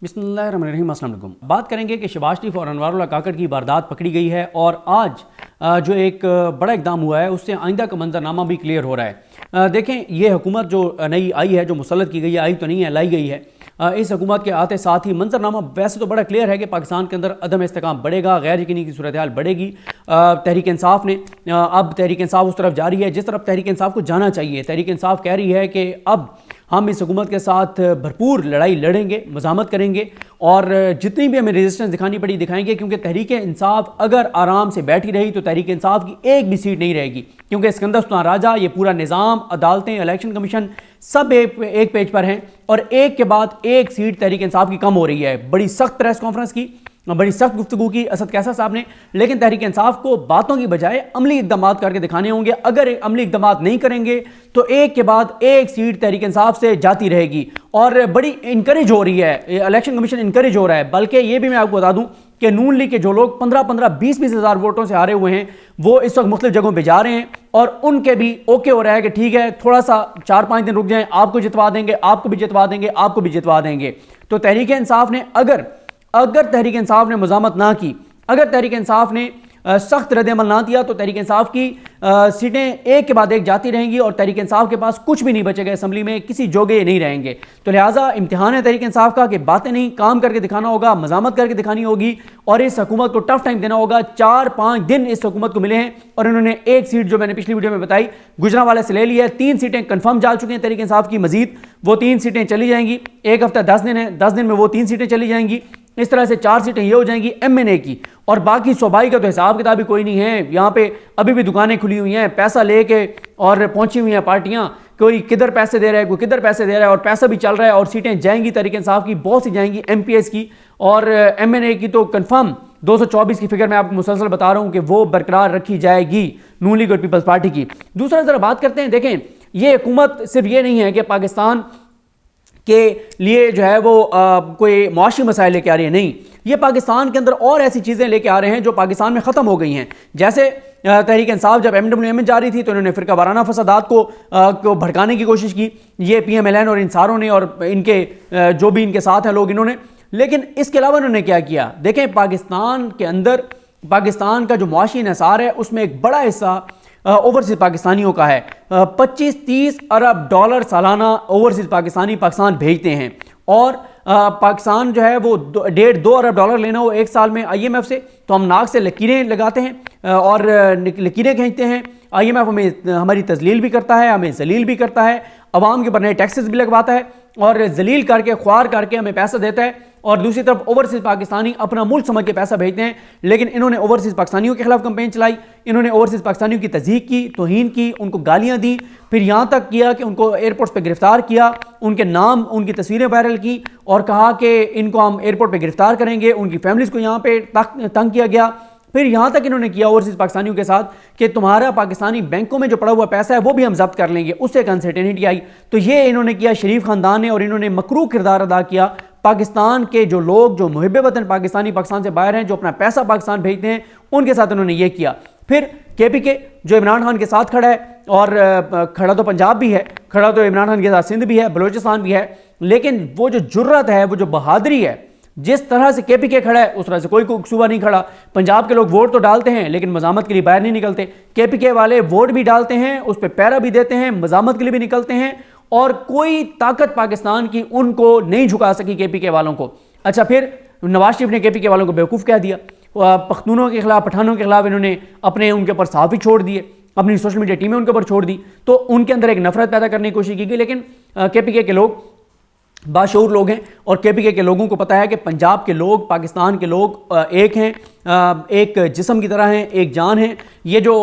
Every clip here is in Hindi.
बिस्मिल्लाहिर्रहमानिर्रहीम। अस्सलाम वालेकुम। बात करेंगे कि शहबाज शरीफ और अनवारुल्लाह काकड़ की वारदात पकड़ी गई है और आज जो एक बड़ा इकदाम हुआ है उससे आइंदा का मंजरनामा भी क्लियर हो रहा है। देखें, ये हुकूमत जो नई आई है, जो मुसल्लत की गई है, आई तो नहीं है, लाई गई है। इस हुकूमत के आते साथ ही मंजरनामा वैसे तो बड़ा क्लियर है कि पाकिस्तान के अंदर अदम इस्तेकाम बढ़ेगा, गैर यकीनी की सूरत हाल बढ़ेगी। तहरीक इंसाफ ने अब तहरीक इंसाफ उस तरफ जा रही है जिस तरफ तहरीक इंसाफ को जाना चाहिए। तहरीक इंसाफ कह रही है कि अब हम इस हुकूमत के साथ भरपूर लड़ाई लड़ेंगे, मज़ामत करेंगे और जितनी भी हमें रेजिस्टेंस दिखानी पड़ी दिखाएंगे, क्योंकि तहरीक इंसाफ अगर आराम से बैठी रही तो तहरीक इंसाफ की एक भी सीट नहीं रहेगी। क्योंकि सिकंदर सुल्तान राजा, ये पूरा निज़ाम, अदालतें, इलेक्शन कमीशन सब एक पेज पर हैं और एक के बाद एक सीट तहरीक इंसाफ की कम हो रही है। बड़ी सख्त प्रेस कॉन्फ्रेंस की, बड़ी सख्त गुफ्तगू की असद कैसा साहब ने, लेकिन तहरीक इंसाफ को बातों की बजाय अमली इक़दाम करके दिखाने होंगे। अगर अमली इक़दाम नहीं करेंगे तो एक के बाद एक सीट तहरीक इंसाफ से जाती रहेगी और बड़ी इंकरेज हो रही है, इलेक्शन कमीशन इंकरेज हो रहा है। बल्कि ये भी मैं आपको बता दूं कि नून लीग के जो लोग 15-15, 20-20 हज़ार वोटों से हारे हुए हैं वो इस वक्त मुख्तलिफ जगहों पर जा रहे हैं और उनके भी ओके हो रहा है कि ठीक है, थोड़ा सा 4-5 दिन रुक जाएं, आपको जितवा देंगे, आपको भी जितवा देंगे, आपको भी जितवा देंगे। तो तहरीक इंसाफ ने अगर तहरीक इंसाफ ने मज़ामत ना की, अगर तहरीक इंसाफ ने सख्त रद्द-ए-अमल ना दिया तो तहरीक इंसाफ की सीटें एक के बाद एक जाती रहेंगी और तहरीक इंसाफ के पास कुछ भी नहीं बचेगा, असेंबली में किसी जोगे नहीं रहेंगे। तो लिहाजा इम्तिहान है तहरीक इंसाफ का कि बातें नहीं, काम करके दिखाना होगा, मज़ामत करके दिखानी होगी और इस हुकूमत को टफ टाइम देना होगा। 4-5 दिन इस हुकूमत को मिले हैं और इन्होंने एक सीट जो मैंने पिछली वीडियो में बताई गुजरांवाला से ले ली है। 3 सीटें कन्फर्म जा चुकी हैं तहरीक इंसाफ की, मजीद वो 3 सीटें चली जाएंगी। एक हफ्ता 10 दिन है, 10 दिन में वो 3 सीटें चली जाएंगी। इस तरह से 4 सीटें ये हो जाएंगी MNA की और बाकी सूबाई का तो हिसाब किताब भी कोई नहीं है। यहाँ पे अभी भी दुकानें खुली हुई हैं, पैसा लेके और पहुंची हुई हैं पार्टियां, कोई किधर पैसे दे रहा है, कोई किधर पैसे दे रहा है और पैसा भी चल रहा है और सीटें जाएंगी तहरीक इंसाफ की, बहुत सी जाएंगी MPS की और MNA की तो कन्फर्म 224 की फिगर मैं आपको मुसलसल बता रहा हूँ कि वो बरकरार रखी जाएगी नून लीग और पीपल्स पार्टी की। दूसरा जरा बात करते हैं, देखें ये हुकूमत सिर्फ ये नहीं है कि पाकिस्तान के लिए जो है वो कोई मुआशी मसाइल लेके आ रही है, नहीं, ये पाकिस्तान के अंदर और ऐसी चीज़ें लेके आ रहे हैं जो पाकिस्तान में ख़त्म हो गई हैं। जैसे तहरीक इंसाफ जब MWM में जा रही थी तो इन्होंने फ़िरका वाराना फसादात को भड़काने की कोशिश की, ये PMLN और इंसारों ने और इनके जो भी इनके साथ हैं लोग, इन्होंने। लेकिन इसके अलावा इन्होंने क्या किया, देखें पाकिस्तान के अंदर पाकिस्तान का जो मुआशी निसार है उसमें एक बड़ा हिस्सा ओवरसीज पाकिस्तानियों का है। 25-30 अरब डॉलर सालाना ओवरसीज पाकिस्तान भेजते हैं और पाकिस्तान जो है वो 1.5-2 अरब डॉलर लेना हो एक साल में IMF से, तो हम नाक से लकीरें लगाते हैं और लकीरें खींचते हैं। IMF हमें हमारी तजलील भी करता है, हमें जलील भी करता है, अवाम के ऊपर नए टैक्सेस भी लगवाता है और जलील करके ख्वार करके हमें पैसा देता है। और दूसरी तरफ ओवरसीज पाकिस्तानी अपना मुल्क समझ के पैसा भेजते हैं। लेकिन इन्होंने ओवरसीज पाकिस्तानियों के खिलाफ कैंपेन चलाई, इन्होंने ओवरसीज पाकिस्तानियों की तज़हीक की, तौहीन की, उनको गालियां दी, फिर यहाँ तक किया कि उनको एयरपोर्ट्स पे गिरफ्तार किया, उनके नाम, उनकी तस्वीरें वायरल की और कहा कि इनको हम एयरपोर्ट पे गिरफ्तार करेंगे। उनकी फैमिलीज़ को यहाँ पे तंग किया गया। फिर यहाँ तक इन्होंने किया ओवरसीज पाकिस्तानियों के साथ कि तुम्हारा पाकिस्तानी बैंकों में जो पड़ा हुआ पैसा है वो भी हम जब्त कर लेंगे। उससे एक अनसर्टेनिटी आई, तो ये इन्होंने किया शरीफ खानदान ने और इन्होंने मकरूह किरदार अदा किया। पाकिस्तान के जो लोग जो मुहिब वतन पाकिस्तानी पाकिस्तान से बाहर हैं, जो अपना पैसा पाकिस्तान भेजते हैं, उनके साथ उन्होंने ये किया। फिर KPK जो इमरान खान के साथ खड़ा है और खड़ा तो पंजाब भी है, खड़ा तो इमरान खान के साथ सिंध भी है, बलोचिस्तान भी है, लेकिन वो जो जुर्रत है, वो जो बहादुरी है, जिस तरह से KPK खड़ा है उस तरह से कोई सूबा नहीं खड़ा। पंजाब के लोग वोट तो डालते हैं लेकिन मज़ामत के लिए बाहर नहीं निकलते। KPK वाले वोट भी डालते हैं, उस पर पैरा भी देते हैं, मज़ामत के लिए भी निकलते हैं और कोई ताकत पाकिस्तान की उनको नहीं झुका सकी KPK वालों को। अच्छा, फिर नवाज शरीफ ने KPK वालों को बेवकूफ़ कह दिया, पख्तूनों के खिलाफ, पठानों के खिलाफ इन्होंने अपने उनके ऊपर सहाफ़ी छोड़ दिए, अपनी सोशल मीडिया टीमें उनके ऊपर छोड़ दी, तो उनके अंदर एक नफरत पैदा करने की कोशिश की गई। लेकिन KPK के लोग बाशऊर लोग हैं और KPK के लोगों को पता है कि पंजाब के लोग, पाकिस्तान के लोग एक हैं, एक जिस्म की तरह हैं, एक जान हैं। ये जो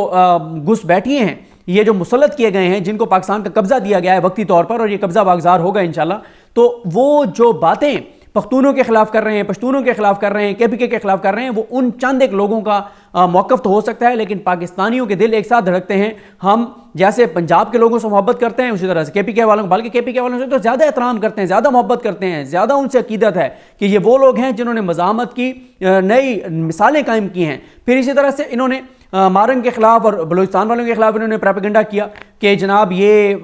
घुस बैठिए हैं, ये जो मुसल्लत किए गए हैं, जिनको पाकिस्तान का कब्जा दिया गया है वक्ती तौर पर और ये कब्जा वागजार होगा इंशाल्लाह, तो वो जो बातें पख्तूनों के खिलाफ कर रहे हैं, पश्तूनों के खिलाफ कर रहे हैं, KPK के खिलाफ कर रहे हैं, वो उन चंद एक लोगों का मौक़िफ़ तो हो सकता है, लेकिन पाकिस्तानियों के दिल एक साथ धड़कते हैं। हम जैसे पंजाब के लोगों से मोहब्बत करते हैं उसी तरह से KPK वालों, बल्कि KPK वालों से तो ज़्यादा एहतराम करते हैं, ज़्यादा मोहब्बत करते हैं, ज़्यादा उनसे अकीदत है कि ये वो लोग हैं जिन्होंने मज़ामत की नई मिसालें कायम की हैं। फिर इसी तरह से इन्होंने मारंग के खिलाफ और बलूचिस्तान वालों के खिलाफ इन्होंने प्रोपेगेंडा किया कि जनाब ये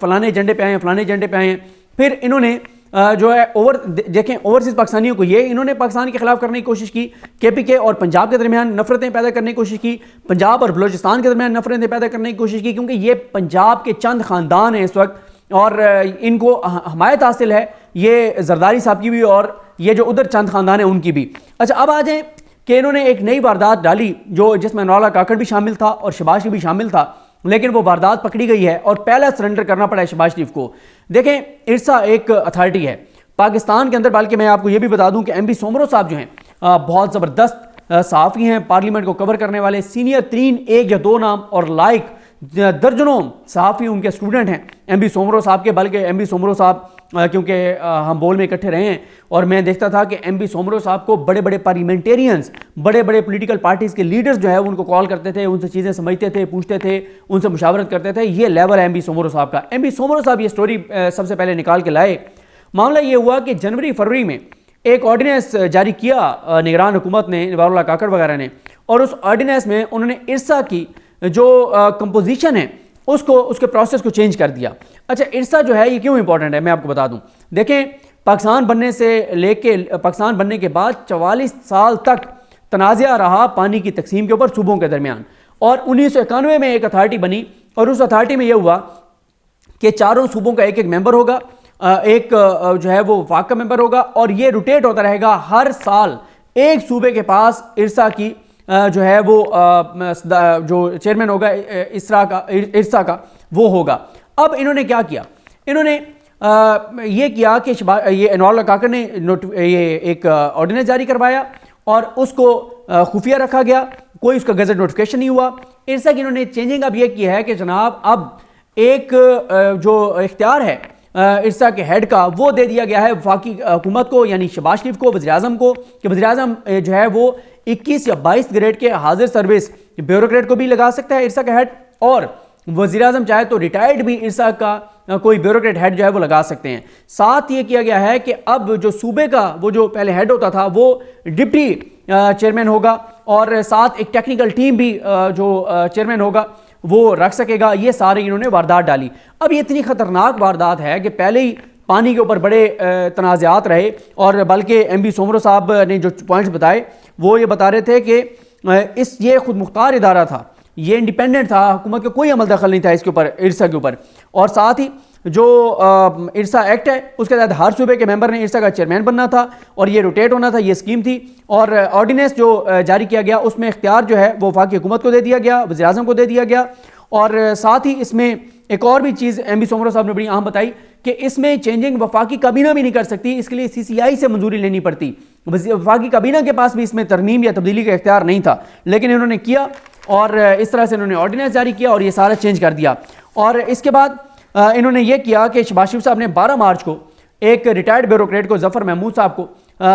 फलाने एजेंडे पे आए हैं, फलाने एजेंडे पे आए हैं। फिर इन्होंने जो है देखें ओवरसीज पाकिस्तानियों को, ये इन्होंने पाकिस्तान के खिलाफ करने की कोशिश की, केपीके और पंजाब के दरमियान नफरतें पैदा करने की कोशिश की, पंजाब और बलोचिस्तान के दरमियान नफरतें पैदा करने की कोशिश की, क्योंकि ये पंजाब के चंद खानदान हैं इस वक्त और इनको हमायत हासिल है, ये जरदारी साहब की भी और ये जो उधर चंद खानदान है उनकी भी। अच्छा, अब आ जाए कि इन्होंने एक नई वारदात डाली जो जिसमें अनवारुल्लाह काकड़ भी शामिल था और शहबाज शरीफ भी शामिल था, लेकिन वो वारदात पकड़ी गई है और पहला सरेंडर करना पड़ा है शहबाज शरीफ को। देखें, इरसा एक अथॉरिटी है पाकिस्तान के अंदर, बल्कि मैं आपको ये भी बता दूं कि एमबी सोमरो साहब जो हैं बहुत ज़बरदस्त सहाफ़ी हैं, पार्लियामेंट को कवर करने वाले सीनियर तरीन, एक या दो नाम और लाइक दर्जनों सहाफ़ी उनके स्टूडेंट हैं एमबी सोमरो साहब के। बल्कि एमबी सोमरो साहब क्योंकि हम बोल में इकट्ठे रहे हैं और मैं देखता था कि एमबी सोमरो साहब को बड़े बड़े पार्लियामेंटेरियंस, बड़े बड़े पॉलिटिकल पार्टीज़ के लीडर्स जो है उनको कॉल करते थे, उनसे चीज़ें समझते थे, पूछते थे, उनसे मुशावरत करते थे। ये लेवल है एमबी सोमरो साहब का। एमबी सोमरो साहब ये स्टोरी सबसे पहले निकाल के लाए। मामला ये हुआ कि जनवरी फरवरी में एक ऑर्डिनेंस जारी किया निगरान हुकूमत ने, अनवारुल्लाह काकड़ वगैरह ने, और उस ऑर्डिनेंस में उन्होंने इरसा की जो कंपोजिशन है उसके प्रोसेस को चेंज कर दिया। अच्छा, इरसा जो है ये क्यों इंपॉर्टेंट है मैं आपको बता दूं। देखें, पाकिस्तान बनने के बाद 44 साल तक तनाज़ा रहा पानी की तकसीम के ऊपर सूबों के दरमियान, और 1991 में एक अथॉरिटी बनी और उस अथॉरिटी में यह हुआ कि चारों सूबों का एक एक मेंबर होगा, एक जो है वो वफाक का मेंबर होगा, और ये रोटेट होता रहेगा। हर साल एक सूबे के पास इरसा की जो है वो जो चेयरमैन होगा इरसा का वो होगा। अब इन्होंने क्या किया, इन्होंने ये किया कि ये अनवारुल्लाह काकड़ ने ये एक ऑर्डिनेंस जारी करवाया और उसको खुफिया रखा गया, कोई उसका गजट नोटिफिकेशन नहीं हुआ। इरसा की इन्होंने चेंजिंग अब ये किया है कि जनाब अब एक जो इख्तियार है इरसा के हेड का वो दे दिया गया है वफाकी हुकूमत को, यानी शहबाज शरीफ को, वज़ीर आज़म को, कि वज़ीर आज़म जो है वो 21 या 22 ग्रेड के हाजिर सर्विस ब्यूरोक्रेट को भी लगा सकता है इरसा का हेड, और वज़ीर आज़म चाहे तो रिटायर्ड भी इरसा का कोई ब्यूरोक्रेट हेड जो है वो लगा सकते हैं। साथ ये किया गया है कि अब जो सूबे का वो जो पहले हेड होता था वो डिप्टी चेयरमैन होगा, और साथ एक टेक्निकल टीम भी जो चेयरमैन होगा वो रख सकेगा। ये सारे इन्होंने वारदात डाली। अब ये इतनी ख़तरनाक वारदात है कि पहले ही पानी के ऊपर बड़े तनाज़ात रहे, और बल्कि एमबी सोमरो साहब ने जो पॉइंट्स बताए वो ये बता रहे थे कि ये खुद मुख्तार इदारा था, ये इंडिपेंडेंट था, हुकूमत का कोई अमल दखल नहीं था इसके ऊपर, इरसा के ऊपर। और साथ ही जो इरसा एक्ट है उसके तहत हर सूबे के मेंबर ने इरसा का चेयरमैन बनना था और ये रोटेट होना था, ये स्कीम थी। और ऑर्डिनेंस जो जारी किया गया उसमें इख्तियार जो है वो वफाकी हुकूमत को दे दिया गया, वज़ीर आज़म को दे दिया गया। और साथ ही इसमें एक और भी चीज़ एमबी सोमरो साहब ने बड़ी अहम बताई कि इसमें चेंजिंग वफाकी काबीना भी नहीं कर सकती, इसके लिए CCI से मंजूरी लेनी पड़ती। वफाकी काबीना के पास भी इसमें तरमीम या तब्दीली का इख्तियार नहीं था, लेकिन इन्होंने किया और इस तरह से इन्होंने ऑर्डिनेंस जारी किया और ये सारा चेंज कर दिया। और इसके बाद इन्होंने ये किया कि शहबाज शरीफ साहब ने 12 मार्च को एक रिटायर्ड ब्यूरोक्रेट को, जफ़र महमूद साहब को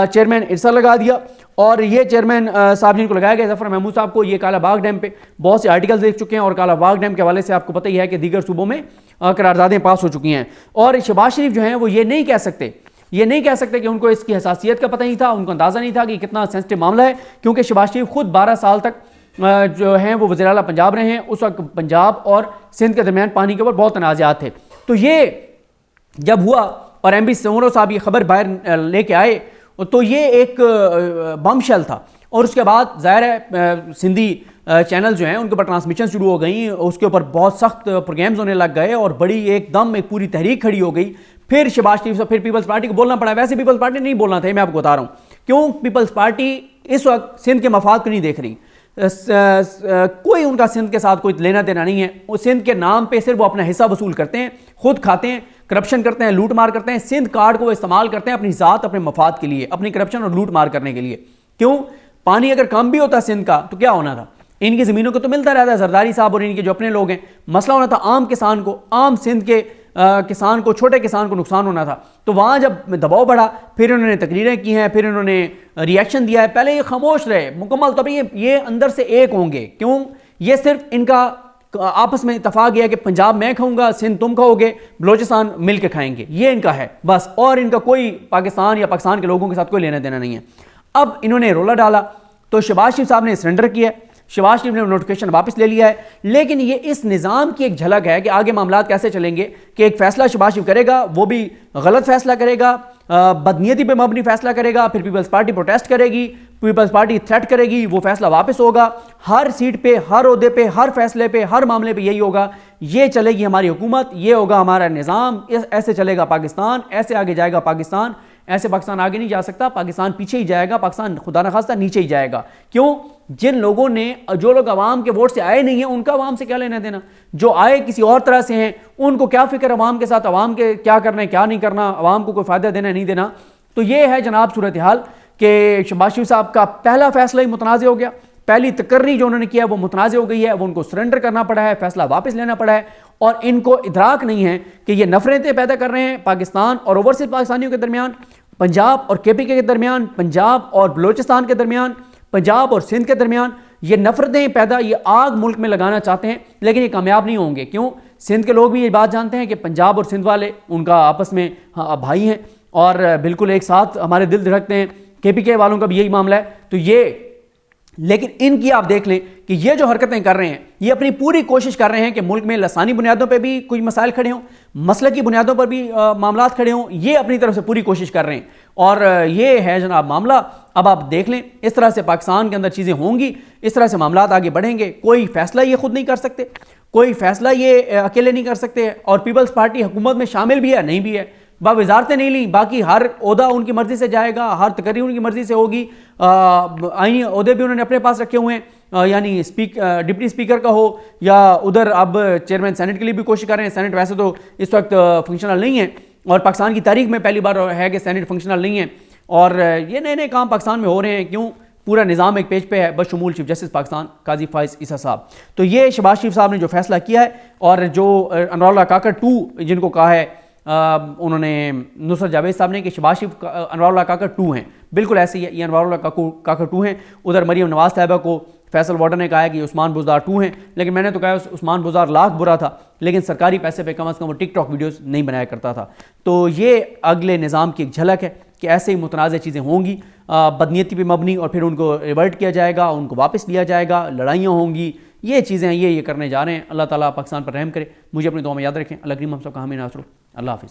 चेयरमैन इरसा लगा दिया। और ये चेयरमैन साहब जिनको लगाया गया जफ़र महमूद साहब को, ये काला बाग डैम पे बहुत से आर्टिकल्स देख चुके हैं और काला बाग डैम के हवाले से आपको पता ही है कि दीगर सूबों में करारदादें पास हो चुकी हैं। और शहबाज शरीफ जो हैं वो ये नहीं कह सकते कि उनको इसकी हसासियत का पता नहीं था, उनको अंदाज़ा नहीं था कि कितना सेंसिटिव मामला है, क्योंकि शहबाज शरीफ खुद 12 साल तक जो हैं वो वज़ीर आला पंजाब रहे हैं। उस वक्त पंजाब और सिंध के दरमियान पानी के ऊपर बहुत तनाज़ात थे। तो ये जब हुआ और एमबी सोमरो साहब ये खबर बाहर लेके आए तो ये एक बमशेल था। और उसके बाद ज़ाहिर है सिंधी चैनल जो हैं उनके ऊपर ट्रांसमिशन शुरू हो गई, उसके ऊपर बहुत सख्त प्रोग्राम्स होने लग गए और बड़ी एकदम एक पूरी तहरीक खड़ी हो गई। फिर शहबाज शरीफ से फिर पीपल्स पार्टी को बोलना पड़ा। वैसे पीपल्स पार्टी नहीं बोलना था, मैं आपको बता रहा हूँ क्यों। पीपल्स पार्टी इस वक्त सिंध के मफाद को नहीं देख रही, कोई उनका सिंध के साथ कोई लेना देना नहीं है। वो सिंध के नाम पे सिर्फ वो अपना हिस्सा वसूल करते हैं, खुद खाते हैं, करप्शन करते हैं, लूट मार करते हैं। सिंध कार्ड को वो इस्तेमाल करते हैं अपनी ज़ात, अपने मफाद के लिए, अपनी करप्शन और लूट मार करने के लिए। क्यों? पानी अगर कम भी होता सिंध का तो क्या होना था, इनकी ज़मीनों को तो मिलता रहता है। जरदारी साहब और इनके जो अपने लोग हैं, मसला होना था आम किसान को, आम सिंध के किसान को, छोटे किसान को नुकसान होना था। तो वहाँ जब दबाव बढ़ा फिर इन्होंने तकरीरें की हैं, फिर इन्होंने रिएक्शन दिया है। पहले ये खामोश रहे मुकम्मल, तभी ये अंदर से एक होंगे। क्यों? ये सिर्फ इनका आपस में इत्तफाक गया कि पंजाब मैं खाऊंगा, सिंध तुम खाओगे, बलोचिस्तान मिल के खाएंगे, ये इनका है बस। और इनका कोई पाकिस्तान या पाकिस्तान के लोगों के साथ कोई लेना देना नहीं है। अब इन्होंने रोला डाला तो शहबाज शरीफ साहब ने सरेंडर किया। शहबाज शरीफ ने नोटिफिकेशन वापस ले लिया है, लेकिन ये इस निज़ाम की एक झलक है कि आगे मामला कैसे चलेंगे कि एक फैसला शहबाज शरीफ करेगा, वो भी गलत फैसला करेगा, बदनीयती पे मबनी फैसला करेगा, फिर पीपल्स पार्टी प्रोटेस्ट करेगी, पीपल्स पार्टी थ्रेट करेगी, वो फैसला वापस होगा। हर सीट पे, हर ओहदे पे, हर फैसले पे, हर मामले पे यही होगा। ये चलेगी हमारी हुकूमत, ये होगा हमारा निज़ाम, ऐसे चलेगा पाकिस्तान, ऐसे आगे जाएगा पाकिस्तान। ऐसे पाकिस्तान आगे नहीं जा सकता, पाकिस्तान पीछे ही जाएगा, पाकिस्तान खुदा न खास्ता नीचे ही जाएगा। क्यों? जिन लोगों ने, जो लोग अवाम के वोट से आए नहीं हैं, उनका अवाम से क्या लेना देना। जो आए किसी और तरह से हैं, उनको क्या फिक्र अवाम के साथ, अवाम के क्या करना है क्या नहीं करना, अवाम को कोई फायदा देना है नहीं देना। तो ये है जनाब सूरत हाल कि शहबाज शरीफ साहब का पहला फैसला ही मुतनाज़ हो गया, पहली तकर्री जो उन्होंने किया वो मुतनाज़ हो गई है, वो उनको सरेंडर करना पड़ा है, फैसला वापस लेना पड़ा है। और इनको इदराक नहीं है कि ये नफरतें पैदा कर रहे हैं पाकिस्तान और ओवरसीज पाकिस्तानियों के दरमियान, पंजाब और केपीके के दरमियान, पंजाब और बलोचिस्तान के दरमियान, पंजाब और सिंध के दरमियान। ये नफरतें पैदा, ये आग मुल्क में लगाना चाहते हैं, लेकिन ये कामयाब नहीं होंगे। क्यों? सिंध के लोग भी ये बात जानते हैं कि पंजाब और सिंध वाले उनका आपस में भाई हैं और बिल्कुल एक साथ हमारे दिल धड़कते हैं। केपीके वालों का भी यही मामला है। तो ये, लेकिन इनकी आप देख लें कि ये जो हरकतें कर रहे हैं, ये अपनी पूरी कोशिश कर रहे हैं कि मुल्क में लसानी बुनियादों पे भी कुछ मसाइल खड़े हों, मसले की बुनियादों पर भी मामलात खड़े हों। ये अपनी तरफ से पूरी कोशिश कर रहे हैं और ये है जनाब मामला। अब आप देख लें, इस तरह से पाकिस्तान के अंदर चीज़ें होंगी, इस तरह से मामलात आगे बढ़ेंगे। कोई फैसला ये खुद नहीं कर सकते, कोई फैसला ये अकेले नहीं कर सकते। और पीपल्स पार्टी हुकूमत में शामिल भी है, नहीं भी है, वजारतें नहीं ली, बाकी हर ओहदा उनकी मर्जी से जाएगा, हर तकरीर उनकी मर्जी से होगी। आईनी ओहदे भी उन्होंने अपने पास रखे हुए हैं, यानी डिप्टी स्पीकर का हो या उधर अब चेयरमैन सेनेट के लिए भी कोशिश कर रहे हैं। सेनेट वैसे तो इस वक्त फंक्शनल नहीं है और पाकिस्तान की तारीख में पहली बार है कि सेनेट फंक्शनल नहीं है। और ये नए नए काम पाकिस्तान में हो रहे हैं। क्यों? पूरा निज़ाम एक पेज पे है, बशमूल चीफ जस्टिस पाकिस्तान काजी फाइज ईसा साहब। तो ये शहबाज शरीफ साहब ने जो फैसला किया है, और जो अनवरुल्लाह काकड़ 2 जिनको कहा है उन्होंने नुसरत जावेद साहब ने कि शहबाज शरीफ अनवरुल्लाह काकड़ 2 हैं, बिल्कुल ऐसे ही है, ये अनवरुल्लाह काकड़ 2 हैं। उधर मरीम नवाज साहिबा को फैसल वार्डन ने कहा है कि उस्मान बुज़दार 2 हैं, लेकिन मैंने तो कहा उस्मान बुज़दार लाख बुरा था, लेकिन सरकारी पैसे पे कम से कम वो टिकटॉक वीडियोस नहीं बनाया करता था। तो ये अगले निज़ाम की एक झलक है कि ऐसे ही मुतनाज़ चीज़ें होंगी, बदनीयती पे मबनी, और फिर उनको रिवर्ट किया जाएगा, उनको वापस लिया जाएगा, लड़ाइयाँ होंगी। ये चीज़ें ये करने जा रहे हैं। अल्लाह ताला पाकिस्तान पर रहम करे। मुझे अपनी दुआ में याद रखें। अल्लाह करीम हम सब का हमें नासर। अल्लाह हाफ़िज़।